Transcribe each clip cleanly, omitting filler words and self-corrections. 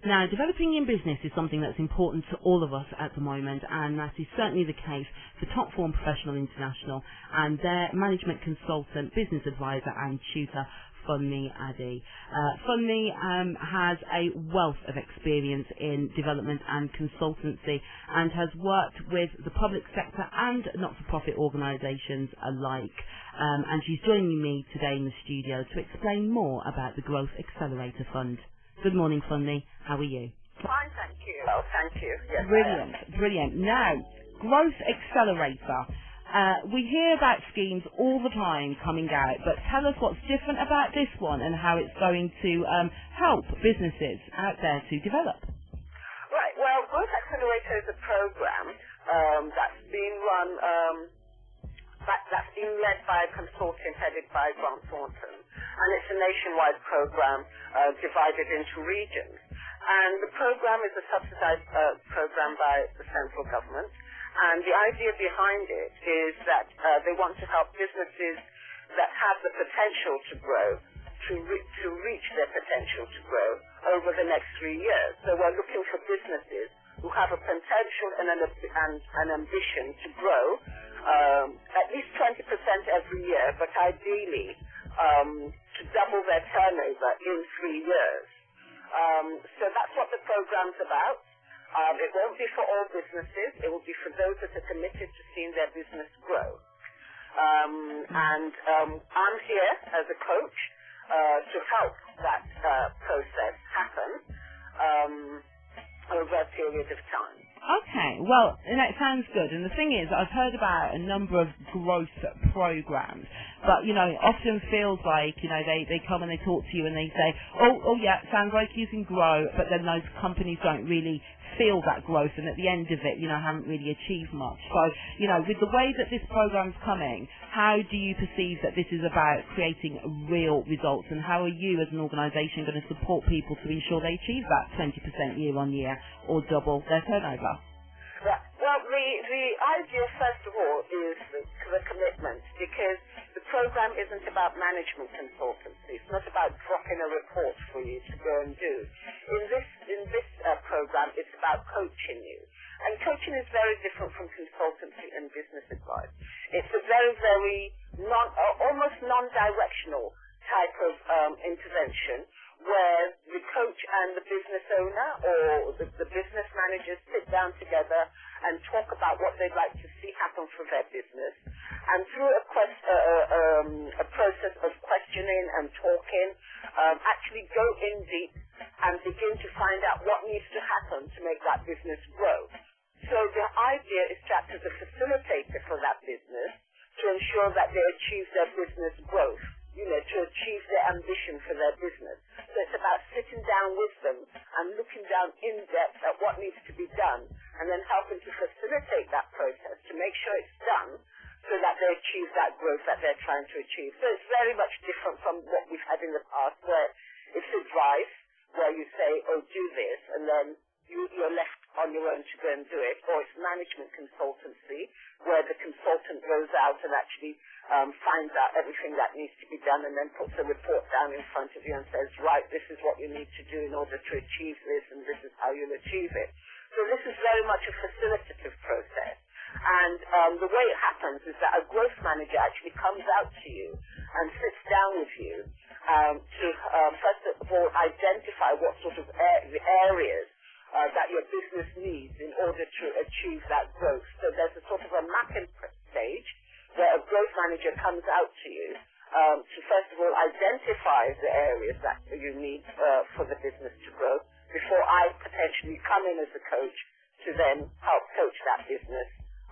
Now, developing in business is something that's important to all of us at the moment, and that is certainly the case for Top Form Professional International and their management consultant, business advisor and tutor, Funmi Adi. Funmi has a wealth of experience in development and consultancy and has worked with the public sector and not-for-profit organisations alike. And she's joining me today in the studio to explain more about the Growth Accelerator Fund. Good morning, Funmi. How are you? Fine, thank you. Oh, thank you. Yes, brilliant, brilliant. Now, Growth Accelerator. We hear about schemes all the time coming out, but tell us what's different about this one and how it's going to help businesses out there to develop. Right, well, Growth Accelerator is a program that's been run, that's been led by a consortium headed by Grant Thornton, and it's a nationwide program divided into regions. And the program is a subsidized program by the central government. And the idea behind it is that they want to help businesses that have the potential to grow to reach their potential to grow over the next 3 years. So we're looking for businesses who have a potential and an ambition to grow at least 20% every year, but ideally to double their turnover in 3 years. So that's what the program's about. It won't be for all businesses. It will be for those that are committed to seeing their business grow. I'm here as a coach to help that process happen over a period of time. Okay, well, that sounds good. And the thing is, I've heard about a number of growth programs, but, you know, it often feels like, you know, they come and they talk to you and they say, oh yeah, sounds like you can grow, but then those companies don't really feel that growth, and at the end of it, you know, haven't really achieved much. So, you know, with the way that this program's coming, how do you perceive that this is about creating real results, and how are you as an organisation going to support people to ensure they achieve that 20% year on year or double their turnover? Yeah. Well, the idea, first of all, is the commitment, because the program isn't about management consultancy. It's not about dropping a report for you to go and do. In this program, it's about coaching you. And coaching is very different from consultancy and business advice. It's a very, very almost non-directional type of intervention, where the coach and the business owner or the business managers sit down together and talk about what they'd like to see happen for their business. And through a process of questioning and talking, actually go in deep and begin to find out what needs to happen to make that business grow. So the idea is to act as a facilitator for that business to ensure that they achieve their business growth, you know, to achieve their ambition for their business. So it's about sitting down with them and looking down in depth at what needs to be done, and then helping to facilitate that process to make sure it's done so that they achieve that growth that they're trying to achieve. So it's very much different from what we've had in the past, where it's advice, where you say, oh, do this, and then you're left on your own to go and do it, or it's management consultancy, where the consultant goes out and actually finds out everything that needs to be done and then puts a report down in front of you and says, right, this is what you need to do in order to achieve this, and this is how you'll achieve it. So this is very much a facilitative process. And the way it happens is that a growth manager actually comes out to you and sits down with you to, first of all, identify what sort of areas that your business needs in order to achieve that growth. So there's a sort of a mapping stage where a growth manager comes out to you to, first of all, identify the areas that you need for the business to grow before I potentially come in as a coach to then help coach that business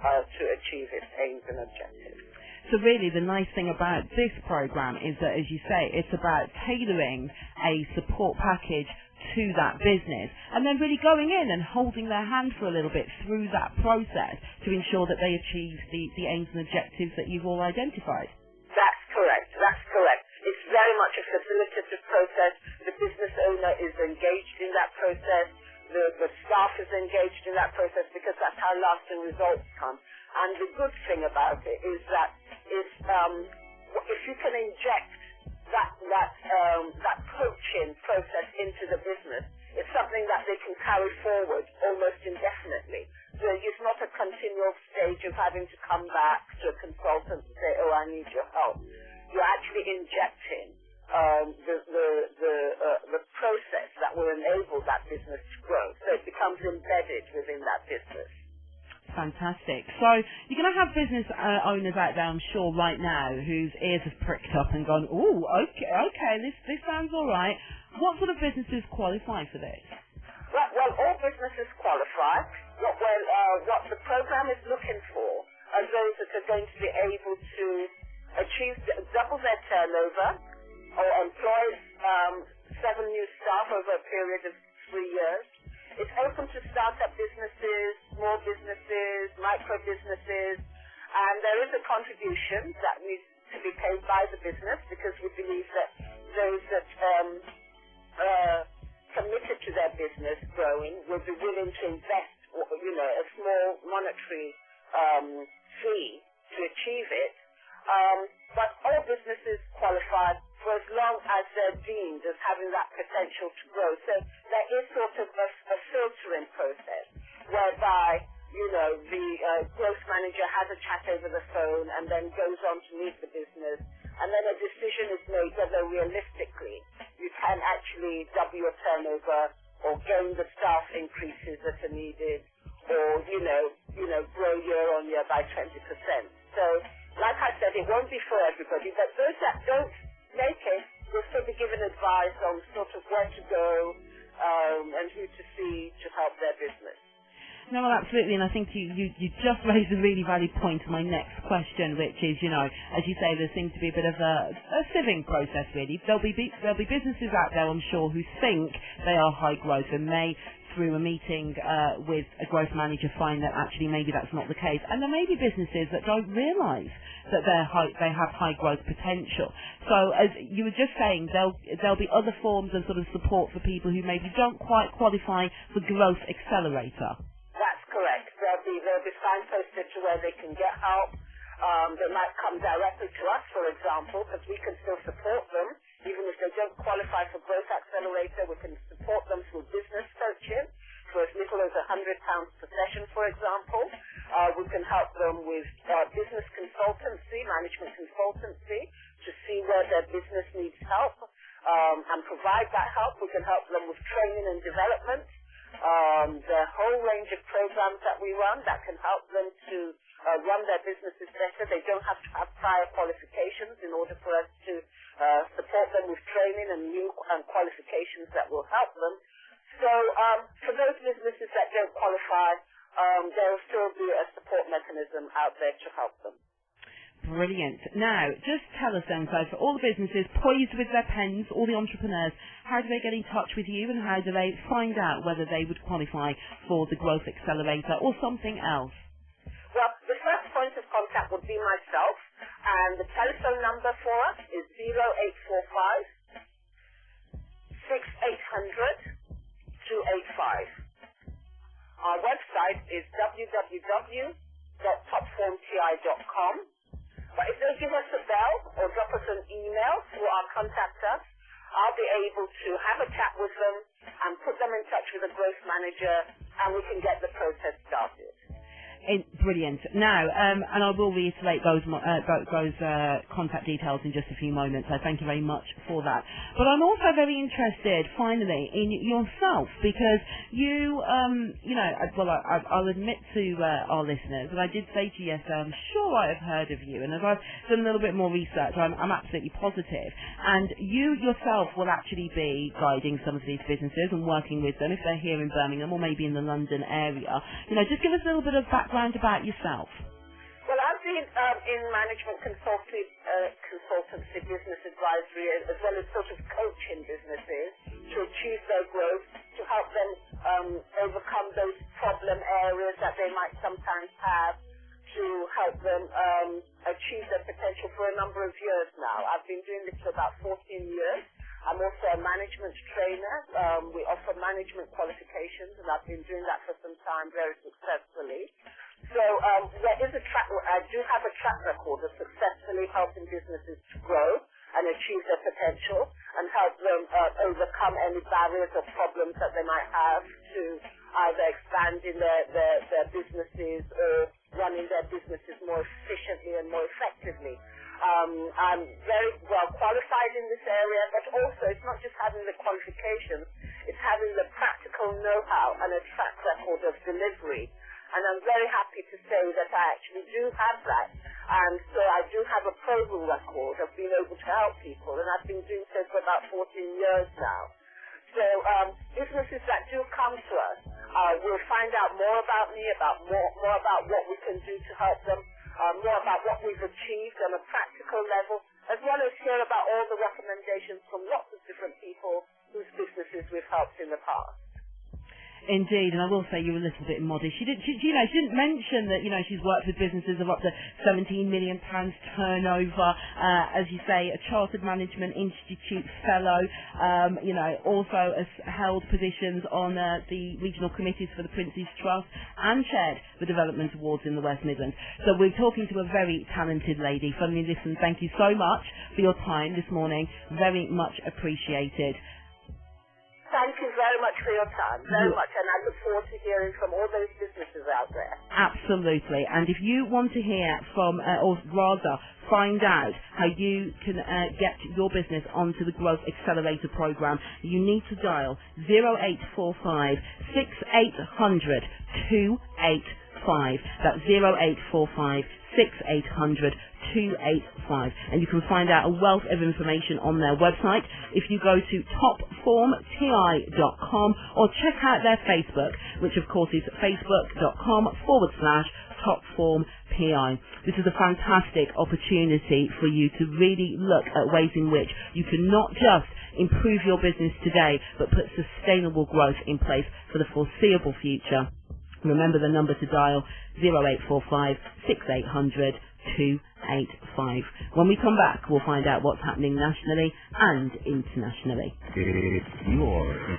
to achieve its aims and objectives. So really the nice thing about this program is that, as you say, it's about tailoring a support package to that business and then really going in and holding their hand for a little bit through that process to ensure that they achieve the aims and objectives that you've all identified. That's correct. That's correct. It's very much a facilitative process. The business owner is engaged in that process. The staff is engaged in that process, because that's how lasting results come. And the good thing about it is that if you can inject that coaching process into the business, it's something that they carry forward almost indefinitely. So it's not a continual stage of having to come back to a consultant and say, oh, I need your help. You're actually injecting the process that will enable that business to grow. So it becomes embedded within that business. Fantastic. So you're going to have business owners out there, I'm sure, right now whose ears have pricked up and gone, oh, okay, this sounds all right. What sort of businesses qualify for this? Well, all businesses qualify. What the program is looking for are those that are going to be able to achieve double their turnover or employ 7 new staff over a period of 3 years. It's open to start-up businesses, small businesses, micro businesses, and there is a contribution that needs to be paid by the business because we believe that those that committed to their business growing will be willing to invest, a small monetary fee to achieve it. But all businesses qualify for as long as they're deemed as having that potential to grow. So there is sort of a filtering process whereby, the growth manager has a chat over the phone and then goes on to meet the business, and then a decision is made whether realistically you can actually double your turnover or gain the staff increases that are needed or, grow year on year by 20%. So, like I said, it won't be for everybody, but those that don't make it will still be given advice on sort of where to go and who to see to help their business. No, well, absolutely, and I think you just raised a really valid point to my next question, which is, as you say, there seems to be a bit of a sieving process, really. There'll be businesses out there, I'm sure, who think they are high growth and may, through a meeting with a growth manager, find that actually maybe that's not the case. And there may be businesses that don't realise that they have high growth potential. So, as you were just saying, there'll be other forms of sort of support for people who maybe don't quite qualify for Growth Accelerator. That's correct. They'll be signposted to where they can get help. They might come directly to us, for example, because we can still support them. Even if they don't qualify for Growth Accelerator, we can support them through business coaching for as little as £100 per session, for example. We can help them with business consultancy, management consultancy, to see where their business needs help and provide that help. We can help them with training and development. The whole range of programs that we run that can help them to run their businesses better. They don't have to have prior qualifications in order for us to support them with training and new qualifications that will help them. So for those businesses that don't qualify, there will still be a support mechanism out there to help them. Brilliant. Now, just tell us then, so for all the businesses poised with their pens, all the entrepreneurs, how do they get in touch with you and how do they find out whether they would qualify for the Growth Accelerator or something else? Well, the first point of contact would be myself, and the telephone number for us is 0845 6800 285. Our website is www.topformti.com. But if they give us a bell or drop us an email through our contact us, I'll be able to have a chat with them and put them in touch with a growth manager, and we can get the process started. Brilliant. Now, and I will reiterate those contact details in just a few moments, so thank you very much for that. But I'm also very interested, finally, in yourself, because I'll admit to our listeners, and I did say to you yesterday, I'm sure I have heard of you, and as I've done a little bit more research, I'm absolutely positive. And you yourself will actually be guiding some of these businesses and working with them if they're here in Birmingham or maybe in the London area. Just give us a little bit of background about yourself. Well, I've been in management consultancy, business advisory, as well as sort of coaching businesses to achieve their growth, to help them overcome those problem areas that they might sometimes have, to help them achieve their potential for a number of years now. I've been doing this for about 14 years. I'm also a management trainer. We offer management qualifications, and I've been doing that for some time very successfully. So I do have a track record of successfully helping businesses to grow and achieve their potential and help them overcome any barriers or problems that they might have to either expanding their businesses or running their businesses more efficiently and more effectively. I'm very well qualified in this area, but also it's not just having the qualifications, it's having the practical know-how and a track record of delivery. And I'm very happy to say that I actually do have that. And so I do have a proven record of being able to help people, and I've been doing so for about 14 years now. So businesses that do come to us will find out more about me, more about what we can do to help them, more about what we've achieved on a practical level, as well as hear about all the recommendations from lots of different people whose businesses we've helped in the past. Indeed, and I will say you're a little bit modest. She didn't mention that, she's worked with businesses of up to £17 million turnover, as you say, a Chartered Management Institute fellow, also has held positions on the regional committees for the Prince's Trust and chaired the Development Awards in the West Midlands. So we're talking to a very talented lady. Family Listen, thank you so much for your time this morning. Very much appreciated. Thank you very much for your time, very much, and I look forward to hearing from all those businesses out there. Absolutely, and if you want to hear from, or rather find out how you can get your business onto the Growth Accelerator Programme, you need to dial 0845 6800 285. That's 0845 6800 285, and you can find out a wealth of information on their website if you go to topformti.com or check out their Facebook, which of course is facebook.com/topformpi. This is a fantastic opportunity for you to really look at ways in which you can not just improve your business today, but put sustainable growth in place for the foreseeable future. Remember the number to dial, 0845 6800 285. When we come back, we'll find out what's happening nationally and internationally. It's your